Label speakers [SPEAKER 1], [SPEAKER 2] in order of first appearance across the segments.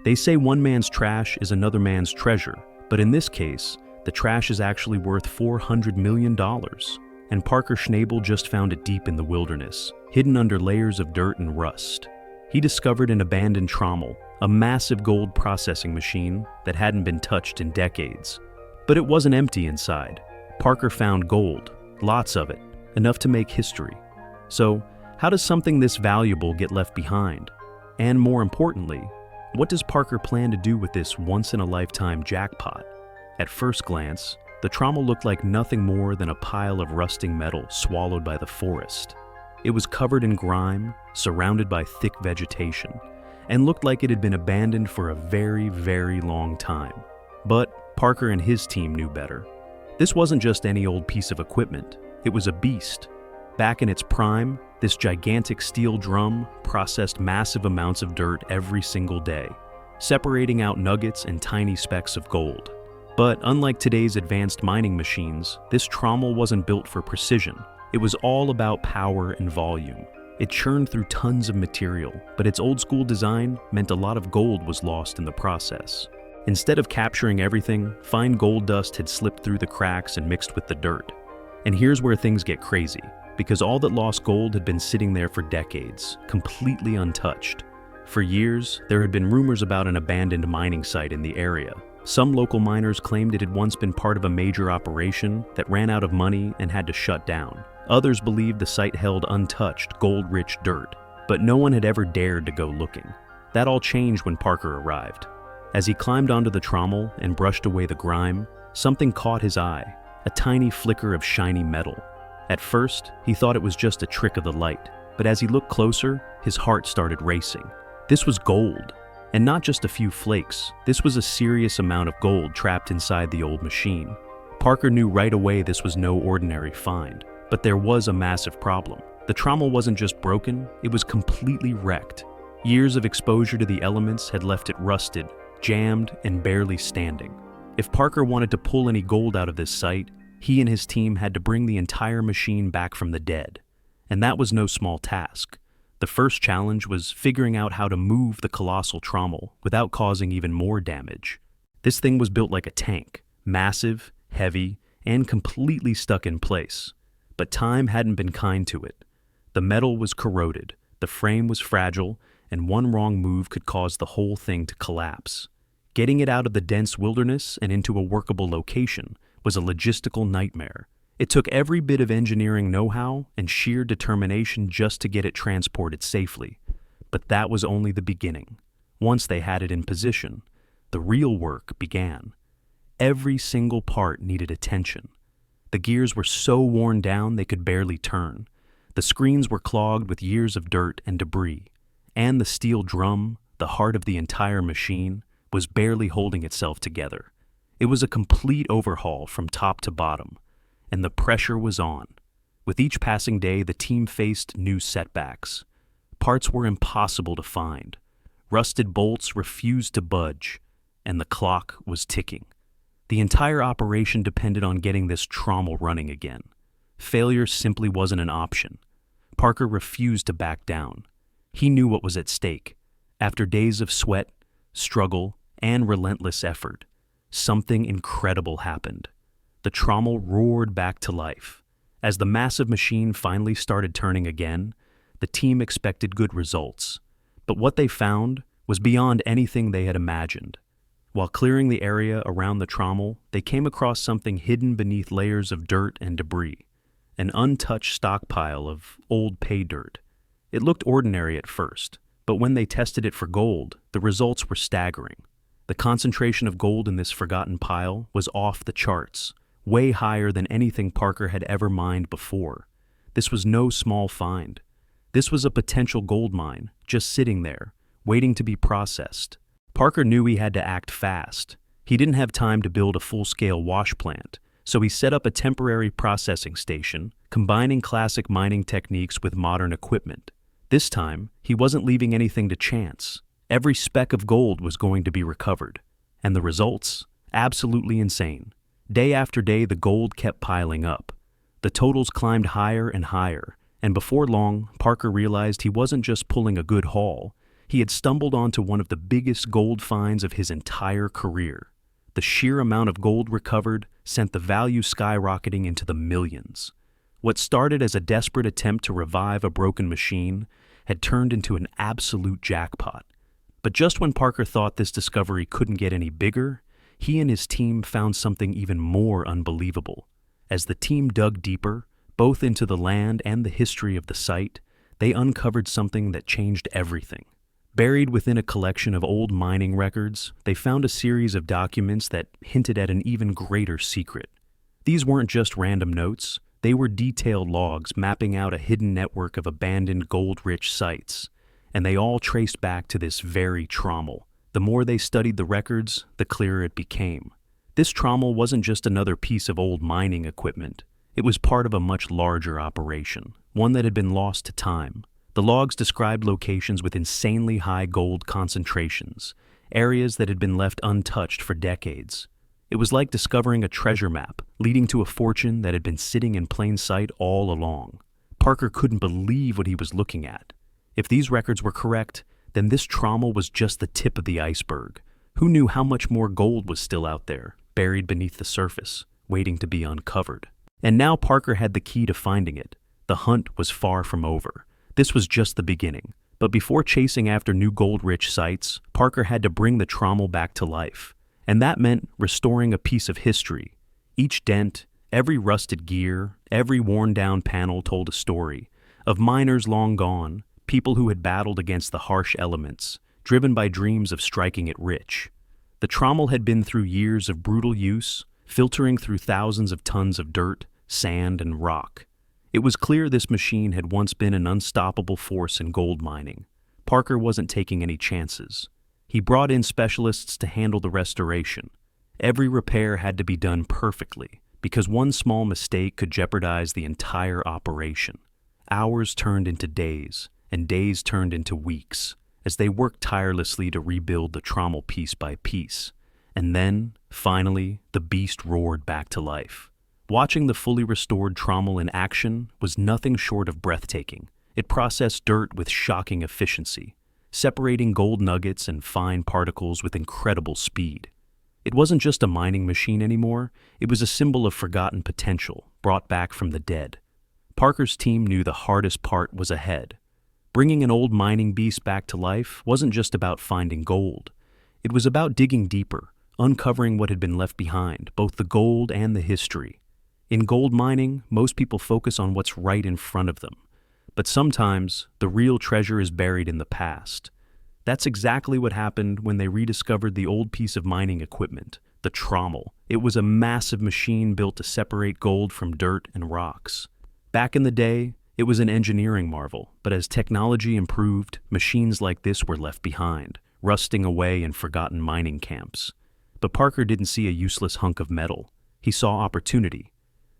[SPEAKER 1] They say one man's trash is another man's treasure, but in this case, the trash is actually worth $400 million. And Parker Schnabel just found it deep in the wilderness, hidden under layers of dirt and rust. He discovered an abandoned Trommel, a massive gold processing machine that hadn't been touched in decades. But it wasn't empty inside. Parker found gold, lots of it, enough to make history. So, how does something this valuable get left behind? And more importantly, what does Parker plan to do with this once-in-a-lifetime jackpot? At first glance, the Trommel looked like nothing more than a pile of rusting metal swallowed by the forest. It was covered in grime, surrounded by thick vegetation, and looked like it had been abandoned for a very, very long time. But Parker and his team knew better. This wasn't just any old piece of equipment, it was a beast. Back in its prime, this gigantic steel drum processed massive amounts of dirt every single day, separating out nuggets and tiny specks of gold. But unlike today's advanced mining machines, this Trommel wasn't built for precision. It was all about power and volume. It churned through tons of material, but its old-school design meant a lot of gold was lost in the process. Instead of capturing everything, fine gold dust had slipped through the cracks and mixed with the dirt. And here's where things get crazy, because all that lost gold had been sitting there for decades, completely untouched. For years, there had been rumors about an abandoned mining site in the area. Some local miners claimed it had once been part of a major operation that ran out of money and had to shut down. Others believed the site held untouched, gold-rich dirt, but no one had ever dared to go looking. That all changed when Parker arrived. As he climbed onto the Trommel and brushed away the grime, something caught his eye, a tiny flicker of shiny metal. At first, he thought it was just a trick of the light, but as he looked closer, his heart started racing. This was gold, and not just a few flakes. This was a serious amount of gold trapped inside the old machine. Parker knew right away this was no ordinary find, but there was a massive problem. The Trommel wasn't just broken, it was completely wrecked. Years of exposure to the elements had left it rusted, jammed, and barely standing. If Parker wanted to pull any gold out of this site, he and his team had to bring the entire machine back from the dead. And that was no small task. The first challenge was figuring out how to move the colossal Trommel without causing even more damage. This thing was built like a tank, massive, heavy, and completely stuck in place. But time hadn't been kind to it. The metal was corroded, the frame was fragile, and one wrong move could cause the whole thing to collapse. Getting it out of the dense wilderness and into a workable location was a logistical nightmare. It took every bit of engineering know-how and sheer determination just to get it transported safely. But that was only the beginning. Once they had it in position, the real work began. Every single part needed attention. The gears were so worn down they could barely turn. The screens were clogged with years of dirt and debris. And the steel drum, the heart of the entire machine, was barely holding itself together. It was a complete overhaul from top to bottom, and the pressure was on. With each passing day, the team faced new setbacks. Parts were impossible to find. Rusted bolts refused to budge, and the clock was ticking. The entire operation depended on getting this Trommel running again. Failure simply wasn't an option. Parker refused to back down. He knew what was at stake. After days of sweat, struggle, and relentless effort, something incredible happened. The Trommel roared back to life. As the massive machine finally started turning again, the team expected good results. But what they found was beyond anything they had imagined. While clearing the area around the Trommel, they came across something hidden beneath layers of dirt and debris, an untouched stockpile of old pay dirt. It looked ordinary at first, but when they tested it for gold, the results were staggering. The concentration of gold in this forgotten pile was off the charts, way higher than anything Parker had ever mined before. This was no small find. This was a potential gold mine, just sitting there, waiting to be processed. Parker knew he had to act fast. He didn't have time to build a full-scale wash plant, so he set up a temporary processing station, combining classic mining techniques with modern equipment. This time, he wasn't leaving anything to chance. Every speck of gold was going to be recovered. And the results? Absolutely insane. Day after day, the gold kept piling up. The totals climbed higher and higher, and before long, Parker realized he wasn't just pulling a good haul. He had stumbled onto one of the biggest gold finds of his entire career. The sheer amount of gold recovered sent the value skyrocketing into the millions. What started as a desperate attempt to revive a broken machine had turned into an absolute jackpot. But just when Parker thought this discovery couldn't get any bigger, he and his team found something even more unbelievable. As the team dug deeper, both into the land and the history of the site, they uncovered something that changed everything. Buried within a collection of old mining records, they found a series of documents that hinted at an even greater secret. These weren't just random notes, they were detailed logs mapping out a hidden network of abandoned gold-rich sites, and they all traced back to this very Trommel. The more they studied the records, the clearer it became. This Trommel wasn't just another piece of old mining equipment. It was part of a much larger operation, one that had been lost to time. The logs described locations with insanely high gold concentrations, areas that had been left untouched for decades. It was like discovering a treasure map, leading to a fortune that had been sitting in plain sight all along. Parker couldn't believe what he was looking at. If these records were correct, then this Trommel was just the tip of the iceberg. Who knew how much more gold was still out there, buried beneath the surface, waiting to be uncovered? And now Parker had the key to finding it. The hunt was far from over. This was just the beginning. But before chasing after new gold-rich sites, Parker had to bring the Trommel back to life. And that meant restoring a piece of history. Each dent, every rusted gear, every worn-down panel told a story of miners long gone, people who had battled against the harsh elements, driven by dreams of striking it rich. The Trommel had been through years of brutal use, filtering through thousands of tons of dirt, sand, and rock. It was clear this machine had once been an unstoppable force in gold mining. Parker wasn't taking any chances. He brought in specialists to handle the restoration. Every repair had to be done perfectly, because one small mistake could jeopardize the entire operation. Hours turned into days, and days turned into weeks, as they worked tirelessly to rebuild the Trommel piece by piece. And then, finally, the beast roared back to life. Watching the fully restored Trommel in action was nothing short of breathtaking. It processed dirt with shocking efficiency, separating gold nuggets and fine particles with incredible speed. It wasn't just a mining machine anymore, it was a symbol of forgotten potential, brought back from the dead. Parker's team knew the hardest part was ahead. Bringing an old mining beast back to life wasn't just about finding gold. It was about digging deeper, uncovering what had been left behind, both the gold and the history. In gold mining, most people focus on what's right in front of them. But sometimes, the real treasure is buried in the past. That's exactly what happened when they rediscovered the old piece of mining equipment, the Trommel. It was a massive machine built to separate gold from dirt and rocks. Back in the day, it was an engineering marvel, but as technology improved, machines like this were left behind, rusting away in forgotten mining camps. But Parker didn't see a useless hunk of metal. He saw opportunity.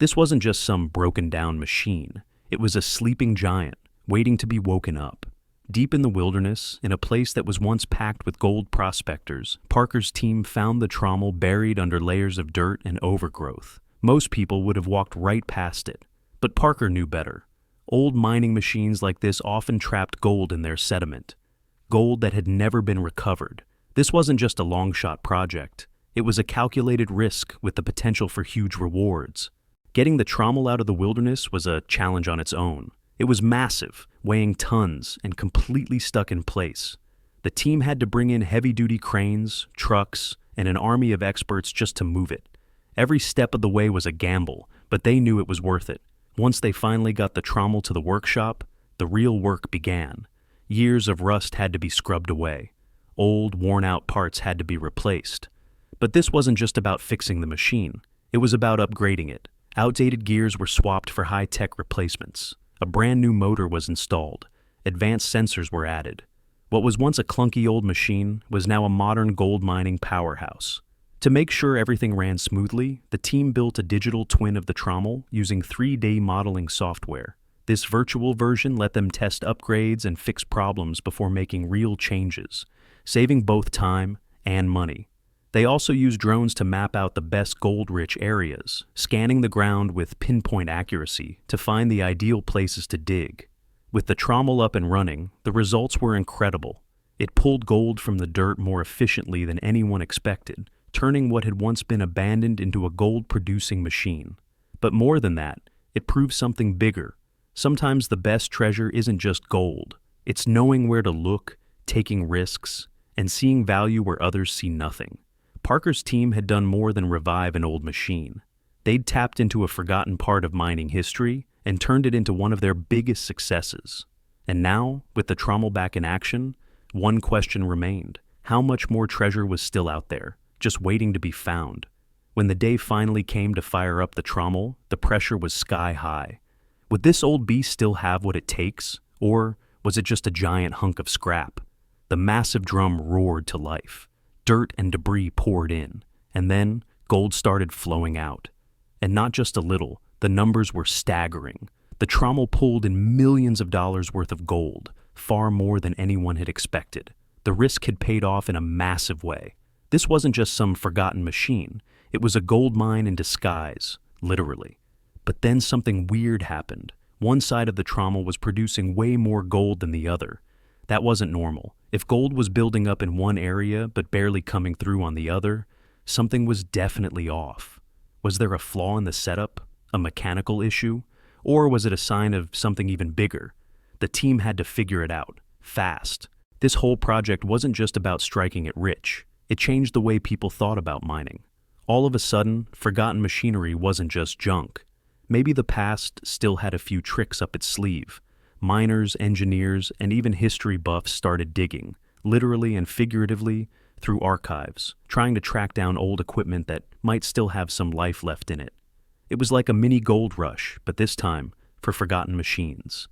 [SPEAKER 1] This wasn't just some broken-down machine. It was a sleeping giant, waiting to be woken up. Deep in the wilderness, in a place that was once packed with gold prospectors, Parker's team found the Trommel buried under layers of dirt and overgrowth. Most people would have walked right past it. But Parker knew better. Old mining machines like this often trapped gold in their sediment. Gold that had never been recovered. This wasn't just a long-shot project. It was a calculated risk with the potential for huge rewards. Getting the Trommel out of the wilderness was a challenge on its own. It was massive, weighing tons and completely stuck in place. The team had to bring in heavy-duty cranes, trucks, and an army of experts just to move it. Every step of the way was a gamble, but they knew it was worth it. Once they finally got the Trommel to the workshop, the real work began. Years of rust had to be scrubbed away. Old, worn-out parts had to be replaced. But this wasn't just about fixing the machine. It was about upgrading it. Outdated gears were swapped for high-tech replacements. A brand new motor was installed. Advanced sensors were added. What was once a clunky old machine was now a modern gold mining powerhouse. To make sure everything ran smoothly, the team built a digital twin of the Trommel using 3D modeling software. This virtual version let them test upgrades and fix problems before making real changes, saving both time and money. They also used drones to map out the best gold-rich areas, scanning the ground with pinpoint accuracy to find the ideal places to dig. With the Trommel up and running, the results were incredible. It pulled gold from the dirt more efficiently than anyone expected, turning what had once been abandoned into a gold-producing machine. But more than that, it proved something bigger. Sometimes the best treasure isn't just gold. It's knowing where to look, taking risks, and seeing value where others see nothing. Parker's team had done more than revive an old machine. They'd tapped into a forgotten part of mining history and turned it into one of their biggest successes. And now, with the Trommel back in action, one question remained. How much more treasure was still out there, just waiting to be found? When the day finally came to fire up the Trommel, the pressure was sky high. Would this old beast still have what it takes, or was it just a giant hunk of scrap? The massive drum roared to life. Dirt and debris poured in, and then gold started flowing out. And not just a little, the numbers were staggering. The Trommel pulled in millions of dollars worth of gold, far more than anyone had expected. The risk had paid off in a massive way. This wasn't just some forgotten machine. It was a gold mine in disguise, literally. But then something weird happened. One side of the Trommel was producing way more gold than the other. That wasn't normal. If gold was building up in one area but barely coming through on the other, something was definitely off. Was there a flaw in the setup? A mechanical issue? Or was it a sign of something even bigger? The team had to figure it out, fast. This whole project wasn't just about striking it rich. It changed the way people thought about mining. All of a sudden, forgotten machinery wasn't just junk. Maybe the past still had a few tricks up its sleeve. Miners, engineers, and even history buffs started digging, literally and figuratively, through archives, trying to track down old equipment that might still have some life left in it. It was like a mini gold rush, but this time, for forgotten machines.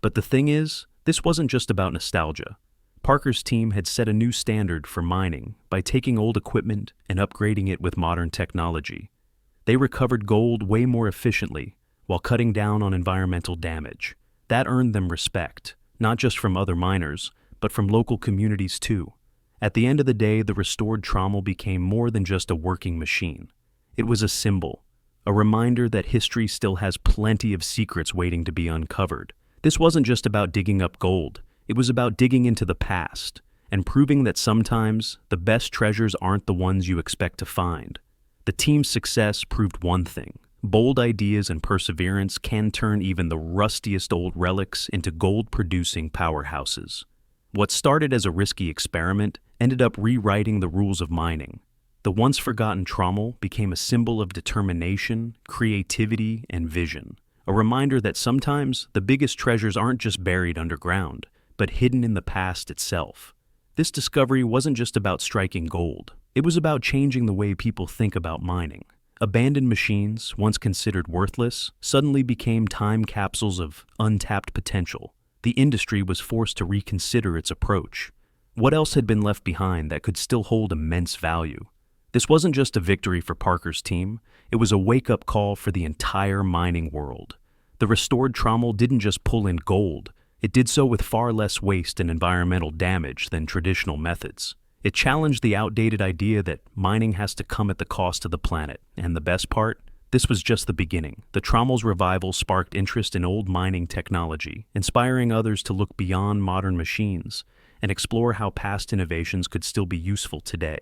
[SPEAKER 1] But the thing is, this wasn't just about nostalgia. Parker's team had set a new standard for mining by taking old equipment and upgrading it with modern technology. They recovered gold way more efficiently while cutting down on environmental damage. That earned them respect, not just from other miners, but from local communities too. At the end of the day, the restored Trommel became more than just a working machine. It was a symbol, a reminder that history still has plenty of secrets waiting to be uncovered. This wasn't just about digging up gold. It was about digging into the past and proving that sometimes the best treasures aren't the ones you expect to find. The team's success proved one thing. Bold ideas and perseverance can turn even the rustiest old relics into gold-producing powerhouses. What started as a risky experiment ended up rewriting the rules of mining. The once-forgotten Trommel became a symbol of determination, creativity, and vision. A reminder that sometimes the biggest treasures aren't just buried underground, but hidden in the past itself. This discovery wasn't just about striking gold. It was about changing the way people think about mining. Abandoned machines, once considered worthless, suddenly became time capsules of untapped potential. The industry was forced to reconsider its approach. What else had been left behind that could still hold immense value? This wasn't just a victory for Parker's team, it was a wake-up call for the entire mining world. The restored Trommel didn't just pull in gold, it did so with far less waste and environmental damage than traditional methods. It challenged the outdated idea that mining has to come at the cost of the planet. And the best part? This was just the beginning. The Trommel's revival sparked interest in old mining technology, inspiring others to look beyond modern machines and explore how past innovations could still be useful today.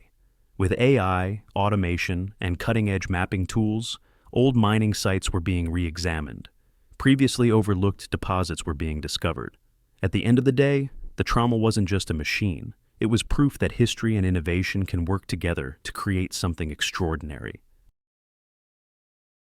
[SPEAKER 1] With AI, automation, and cutting-edge mapping tools, old mining sites were being re-examined. Previously overlooked deposits were being discovered. At the end of the day, the Trommel wasn't just a machine. It was proof that history and innovation can work together to create something extraordinary.